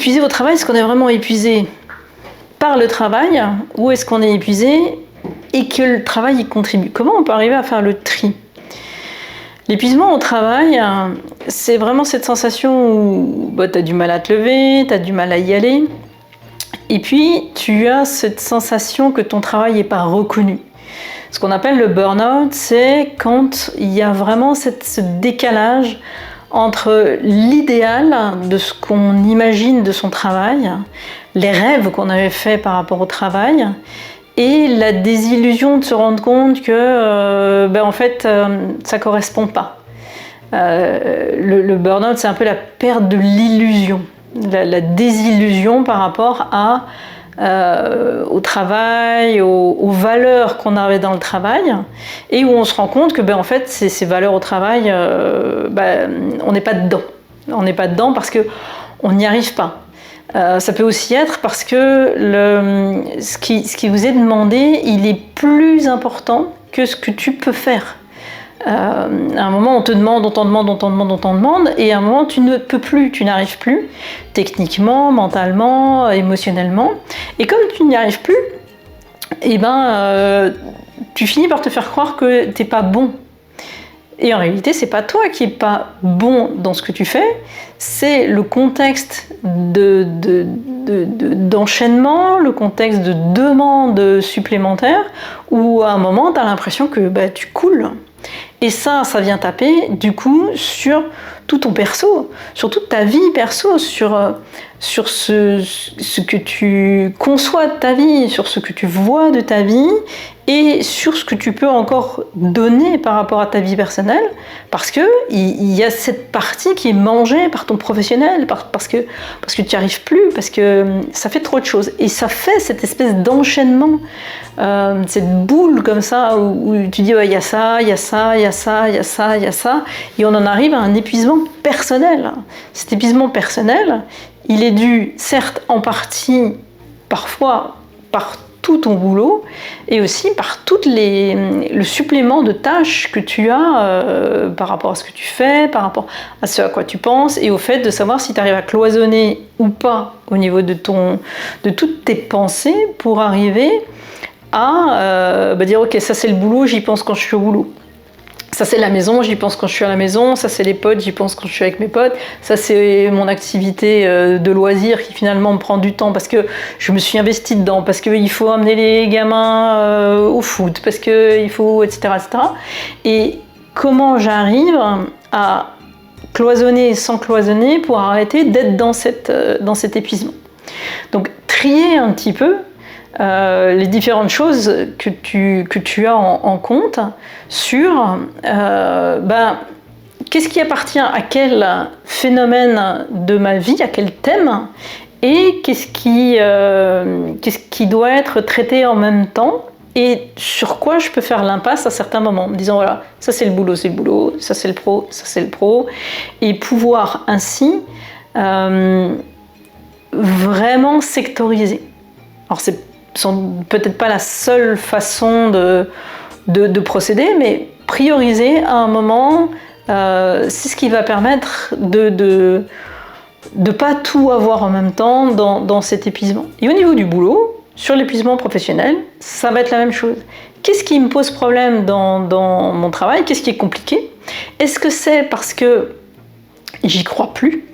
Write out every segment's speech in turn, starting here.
épuisé au travail, est-ce qu'on est vraiment épuisé par le travail ou est-ce qu'on est épuisé et que le travail y contribue? Comment on peut arriver à faire le tri? L'épuisement au travail, c'est vraiment cette sensation où tu as du mal à te lever, tu as du mal à y aller. Et puis, tu as cette sensation que ton travail n'est pas reconnu. Ce qu'on appelle le burn-out, c'est quand il y a vraiment ce décalage entre l'idéal de ce qu'on imagine de son travail, les rêves qu'on avait faits par rapport au travail, et la désillusion de se rendre compte que en fait ça ne correspond pas. Le burn-out, c'est un peu la perte de l'illusion, la désillusion par rapport au travail, aux valeurs qu'on avait dans le travail, et où on se rend compte que en fait ces valeurs au travail, on n'est pas dedans. On n'est pas dedans parce qu'on n'y arrive pas. Ça peut aussi être parce que ce qui vous est demandé, il est plus important que ce que tu peux faire. À un moment, on te demande, on t'en demande, et à un moment, tu ne peux plus, tu n'arrives plus, techniquement, mentalement, émotionnellement. Et comme tu n'y arrives plus, tu finis par te faire croire que t'es pas bon. Et en réalité, c'est pas toi qui es pas bon dans ce que tu fais, c'est le contexte d'enchaînement, le contexte de demande supplémentaire, où à un moment, tu as l'impression que tu coules. Et ça vient taper du coup sur tout ton perso, sur toute ta vie perso, sur ce que tu conçois de ta vie, sur ce que tu vois de ta vie et sur ce que tu peux encore donner par rapport à ta vie personnelle, parce que il y a cette partie qui est mangée par ton professionnel, parce que tu n'y arrives plus, parce que ça fait trop de choses. Et ça fait cette espèce d'enchaînement, cette boule comme ça, où tu dis il y a ça, il y a ça, il y a ça, il y a ça, il y a ça, et on en arrive à un épuisement personnel. Cet épuisement personnel, il est dû, certes, en partie, parfois, par tout ton boulot, et aussi par le supplément de tâches que tu as par rapport à ce que tu fais, par rapport à ce à quoi tu penses, et au fait de savoir si tu arrives à cloisonner ou pas au niveau de toutes tes pensées pour arriver à dire ok, ça c'est le boulot, j'y pense quand je suis au boulot. Ça c'est la maison, j'y pense quand je suis à la maison, ça c'est les potes, j'y pense quand je suis avec mes potes, ça c'est mon activité de loisir qui finalement me prend du temps parce que je me suis investie dedans, parce qu'il faut amener les gamins au foot, parce qu'il faut, etc., etc. Et comment j'arrive à cloisonner sans cloisonner pour arrêter d'être dans cet épuisement. Donc trier un petit peu les différentes choses que tu as en compte sur qu'est-ce qui appartient à quel phénomène de ma vie, à quel thème, et qu'est-ce qui doit être traité en même temps, et sur quoi je peux faire l'impasse à certains moments, en me disant voilà, ça c'est le boulot, ça c'est le pro, ça c'est le pro, et pouvoir ainsi vraiment sectoriser. Alors c'est peut-être pas la seule façon de procéder, mais prioriser à un moment, c'est ce qui va permettre de pas tout avoir en même temps dans cet épuisement. Et au niveau du boulot, sur l'épuisement professionnel, ça va être la même chose. Qu'est-ce qui me pose problème dans mon travail? Qu'est-ce qui est compliqué? Est-ce que c'est parce que j'y crois plus?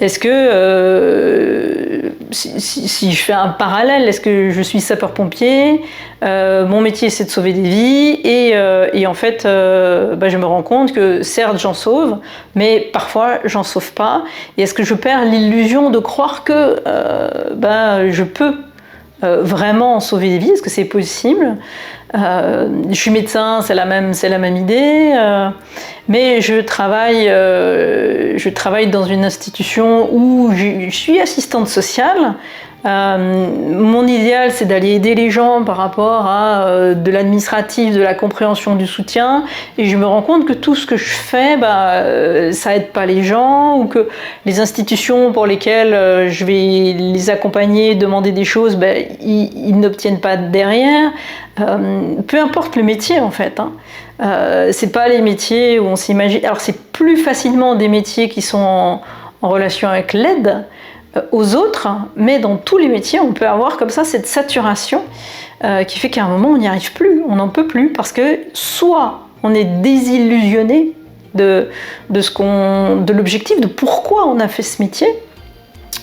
Est-ce que, si je fais un parallèle, est-ce que je suis sapeur-pompier, mon métier c'est de sauver des vies, et en fait je me rends compte que certes j'en sauve, mais parfois j'en sauve pas, et est-ce que je perds l'illusion de croire que je peux vraiment sauver des vies? Est-ce que c'est possible? Je suis médecin, c'est la même idée, mais je travaille dans une institution où je suis assistante sociale. Mon idéal, c'est d'aller aider les gens par rapport à de l'administratif, de la compréhension, du soutien, et je me rends compte que tout ce que je fais, ça aide pas les gens, ou que les institutions pour lesquelles je vais les accompagner, demander des choses, ils n'obtiennent pas derrière. Peu importe le métier en fait, c'est pas les métiers où on s'imagine. Alors c'est plus facilement des métiers qui sont en relation avec l'aide, aux autres, mais dans tous les métiers, on peut avoir comme ça cette saturation qui fait qu'à un moment, on n'y arrive plus, on n'en peut plus, parce que soit on est désillusionné de l'objectif, de pourquoi on a fait ce métier,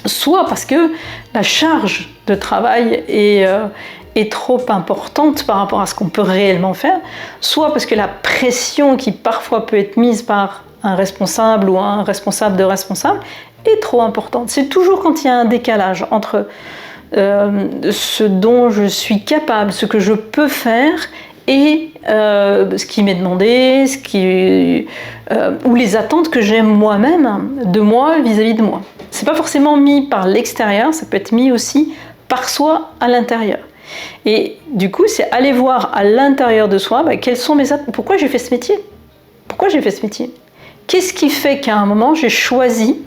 soit parce que la charge de travail est trop importante par rapport à ce qu'on peut réellement faire, soit parce que la pression qui parfois peut être mise par un responsable ou un responsable de responsable est trop importante. C'est toujours quand il y a un décalage entre ce dont je suis capable, ce que je peux faire, et ce qui m'est demandé, ou les attentes que j'ai moi-même de moi vis-à-vis de moi. C'est pas forcément mis par l'extérieur, ça peut être mis aussi par soi à l'intérieur. Et du coup, c'est aller voir à l'intérieur de soi quelles sont mes attentes. Pourquoi j'ai fait ce métier? Pourquoi j'ai fait ce métier? Qu'est-ce qui fait qu'à un moment j'ai choisi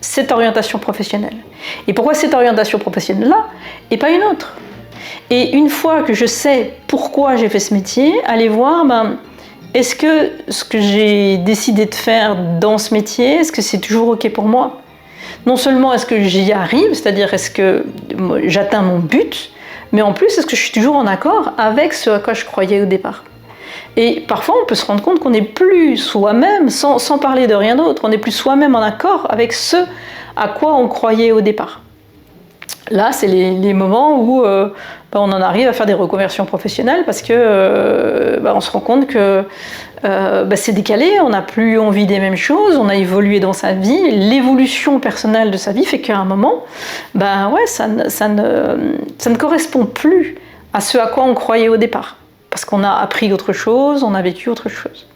cette orientation professionnelle? Et pourquoi cette orientation professionnelle-là et pas une autre? Et une fois que je sais pourquoi j'ai fait ce métier, aller voir, est-ce que ce que j'ai décidé de faire dans ce métier, est-ce que c'est toujours OK pour moi? Non seulement est-ce que j'y arrive, c'est-à-dire est-ce que j'atteins mon but, mais en plus est-ce que je suis toujours en accord avec ce à quoi je croyais au départ? Et parfois on peut se rendre compte qu'on n'est plus soi-même, sans parler de rien d'autre, on n'est plus soi-même en accord avec ce à quoi on croyait au départ. Là, c'est les moments où on en arrive à faire des reconversions professionnelles parce que on se rend compte que c'est décalé, on n'a plus envie des mêmes choses, on a évolué dans sa vie, l'évolution personnelle de sa vie fait qu'à un moment, ça ne correspond plus à ce à quoi on croyait au départ. Parce qu'on a appris autre chose, on a vécu autre chose.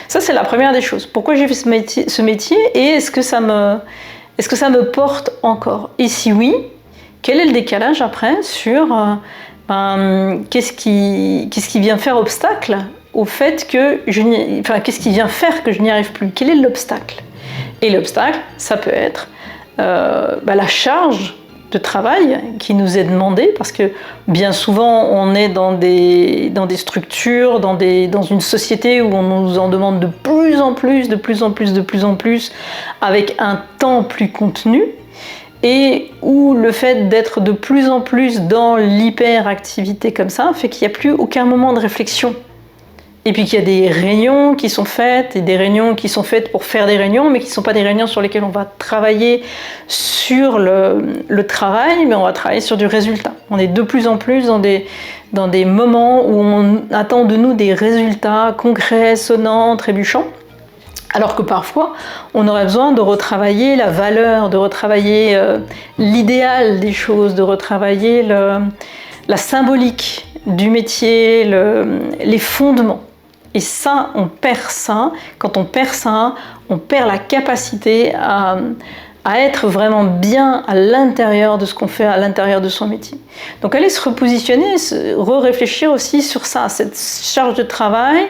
Ça, c'est la première des choses. Pourquoi j'ai fait ce métier et est-ce que ça me porte encore? Et si oui, quel est le décalage après sur qu'est-ce qui vient faire obstacle au fait que qu'est-ce qui vient faire que je n'y arrive plus? Quel est l'obstacle? Et l'obstacle, ça peut être la charge de travail qui nous est demandée, parce que bien souvent on est dans des structures, dans une société où on nous en demande de plus en plus, avec un temps plus contenu, et où le fait d'être de plus en plus dans l'hyperactivité comme ça fait qu'il n'y a plus aucun moment de réflexion. Et puis qu'il y a des réunions qui sont faites, et des réunions qui sont faites pour faire des réunions, mais qui ne sont pas des réunions sur lesquelles on va travailler sur le travail, mais on va travailler sur du résultat. On est de plus en plus dans des moments où on attend de nous des résultats concrets, sonnants, trébuchants, alors que parfois on aurait besoin de retravailler la valeur, de retravailler l'idéal des choses, de retravailler la symbolique du métier, les fondements. Et ça, on perd ça. Quand on perd ça, on perd la capacité à être vraiment bien à l'intérieur de ce qu'on fait, à l'intérieur de son métier. Donc aller se repositionner, réfléchir aussi sur ça, cette charge de travail.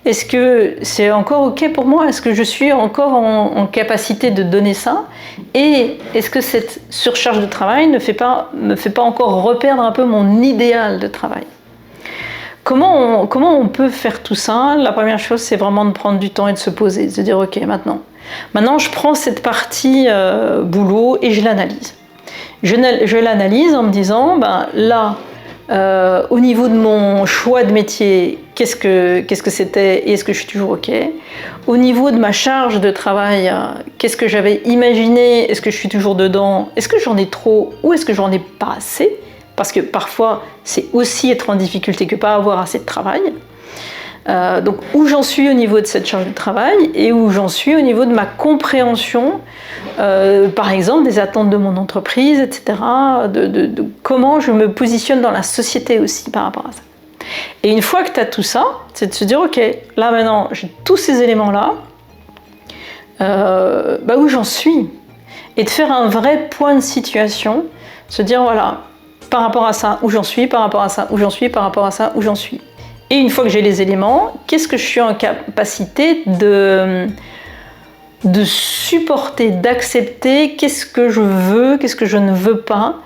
Est-ce que c'est encore OK pour moi? Est-ce que je suis encore en capacité de donner ça? Et est-ce que cette surcharge de travail ne me fait pas encore reperdre un peu mon idéal de travail? Comment on peut faire tout ça? La première chose, c'est vraiment de prendre du temps et de se poser, de se dire OK, maintenant je prends cette partie boulot et je l'analyse. Je l'analyse en me disant, là, au niveau de mon choix de métier, qu'est-ce que c'était et est-ce que je suis toujours OK? Au niveau de ma charge de travail, qu'est-ce que j'avais imaginé? Est-ce que je suis toujours dedans? Est-ce que j'en ai trop ou est-ce que j'en ai pas assez? Parce que parfois, c'est aussi être en difficulté que pas avoir assez de travail. Donc, où j'en suis au niveau de cette charge de travail et où j'en suis au niveau de ma compréhension, par exemple, des attentes de mon entreprise, etc., de comment je me positionne dans la société aussi par rapport à ça. Et une fois que tu as tout ça, c'est de se dire, OK, là maintenant, j'ai tous ces éléments-là, où j'en suis? Et de faire un vrai point de situation, se dire, voilà, par rapport à ça, où j'en suis, par rapport à ça, où j'en suis, par rapport à ça, où j'en suis. Et une fois que j'ai les éléments, qu'est-ce que je suis en capacité de supporter, d'accepter? Qu'est-ce que je veux, qu'est-ce que je ne veux pas?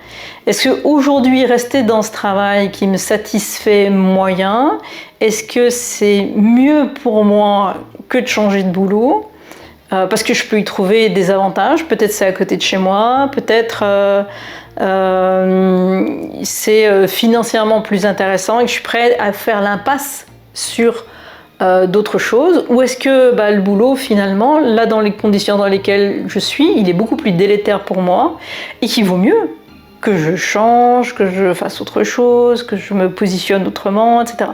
Est-ce qu'aujourd'hui, rester dans ce travail qui me satisfait moyen, est-ce que c'est mieux pour moi que de changer de boulot? parce que je peux y trouver des avantages. Peut-être c'est à côté de chez moi, peut-être c'est financièrement plus intéressant et que je suis prêt à faire l'impasse sur d'autres choses. Ou est-ce que le boulot, finalement, là, dans les conditions dans lesquelles je suis, il est beaucoup plus délétère pour moi et qu'il vaut mieux que je change, que je fasse autre chose, que je me positionne autrement, etc.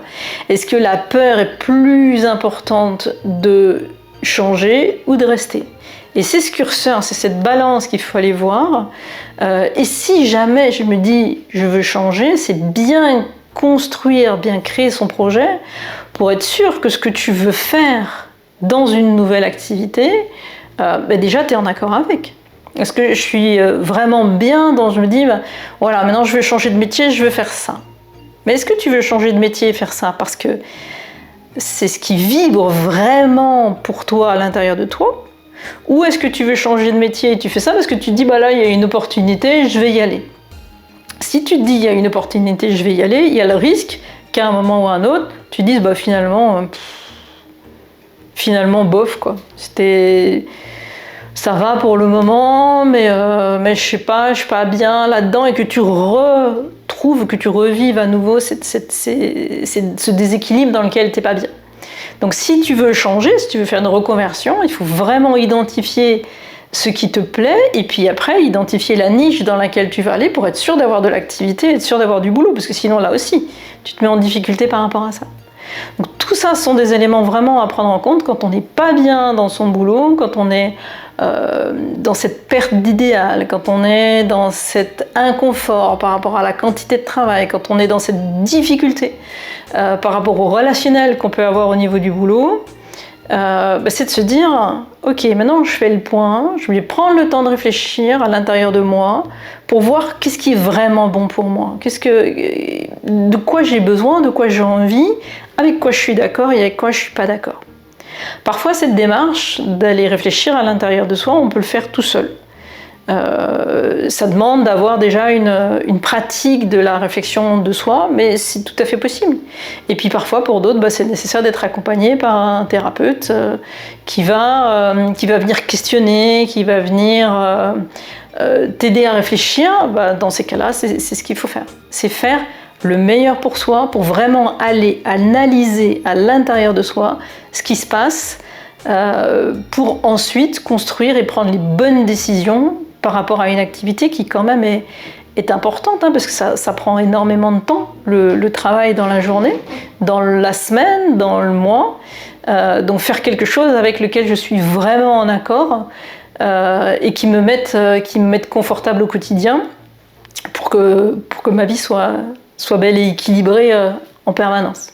Est-ce que la peur est plus importante de changer ou de rester? Et c'est ce curseur, c'est cette balance qu'il faut aller voir. Et si jamais je me dis je veux changer, c'est bien construire, bien créer son projet pour être sûr que ce que tu veux faire dans une nouvelle activité, déjà tu es en accord avec. Est-ce que je suis vraiment bien dans, je me dis, voilà, maintenant je veux changer de métier, je veux faire ça. Mais est-ce que tu veux changer de métier et faire ça parce que c'est ce qui vibre vraiment pour toi à l'intérieur de toi? Ou est-ce que tu veux changer de métier et tu fais ça parce que tu te dis, là, il y a une opportunité, je vais y aller. Si tu te dis, il y a une opportunité, je vais y aller, il y a le risque qu'à un moment ou à un autre, tu dises, finalement, bof, quoi. Ça va pour le moment, mais je sais pas, je suis pas bien là-dedans, et que tu retrouves, que tu revives à nouveau ce déséquilibre dans lequel t'es pas bien. Donc si tu veux changer, si tu veux faire une reconversion, il faut vraiment identifier ce qui te plaît, et puis après identifier la niche dans laquelle tu vas aller pour être sûr d'avoir de l'activité, être sûr d'avoir du boulot, parce que sinon là aussi, tu te mets en difficulté par rapport à ça. Donc tout ça, ce sont des éléments vraiment à prendre en compte quand on n'est pas bien dans son boulot, quand on est dans cette perte d'idéal, quand on est dans cet inconfort par rapport à la quantité de travail, quand on est dans cette difficulté par rapport au relationnel qu'on peut avoir au niveau du boulot, c'est de se dire, ok, maintenant je fais le point, je vais prendre le temps de réfléchir à l'intérieur de moi pour voir qu'est-ce qui est vraiment bon pour moi, de quoi j'ai besoin, de quoi j'ai envie, avec quoi je suis d'accord et avec quoi je suis pas d'accord. Parfois, cette démarche d'aller réfléchir à l'intérieur de soi, on peut le faire tout seul. Ça demande d'avoir déjà une pratique de la réflexion de soi, mais c'est tout à fait possible. Et puis parfois, pour d'autres, c'est nécessaire d'être accompagné par un thérapeute qui va venir questionner, qui va venir t'aider à réfléchir. Dans ces cas-là, c'est ce qu'il faut faire. C'est faire le meilleur pour soi, pour vraiment aller analyser à l'intérieur de soi ce qui se passe, pour ensuite construire et prendre les bonnes décisions par rapport à une activité qui quand même est importante, parce que ça prend énormément de temps, le travail dans la journée, dans la semaine, dans le mois. Donc faire quelque chose avec lequel je suis vraiment en accord et qui me mette confortable au quotidien pour que ma vie soit belle et équilibrée en permanence.